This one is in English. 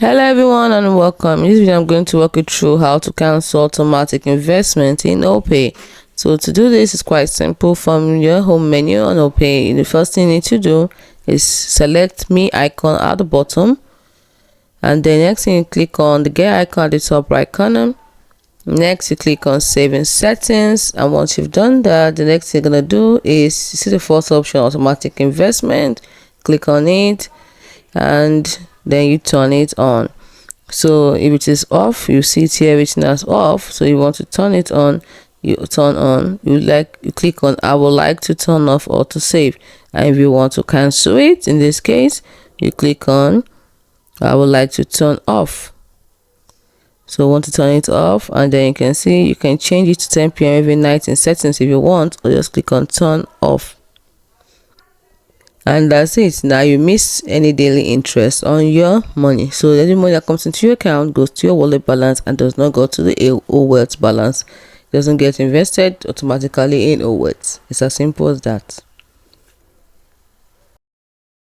Hello everyone and welcome. In this video I'm going to walk you through how to cancel automatic investment in Opay. So to do this is quite simple. From your home menu on Opay, the first thing you need to do is select me icon at the bottom, and then next thing you click on the gear icon at the top right corner. Next you click on saving settings, and once you've done that, the next thing you're gonna do is see the first option, automatic investment. Click on it and then you turn it on. So if it is off, you see it here written as off. So you want to turn it on, you turn on, you click on I would like to turn off or to save. And if you want to cancel it, in this case you click on I would like to turn off. So want to turn it off, and then you can see you can change it to 10 p.m. every night in settings if you want, or just click on turn off. And that's it. Now you miss any daily interest on your money. So any money that comes into your account goes to your wallet balance and does not go to the wealth balance. It doesn't get invested automatically in wealth. It's as simple as that.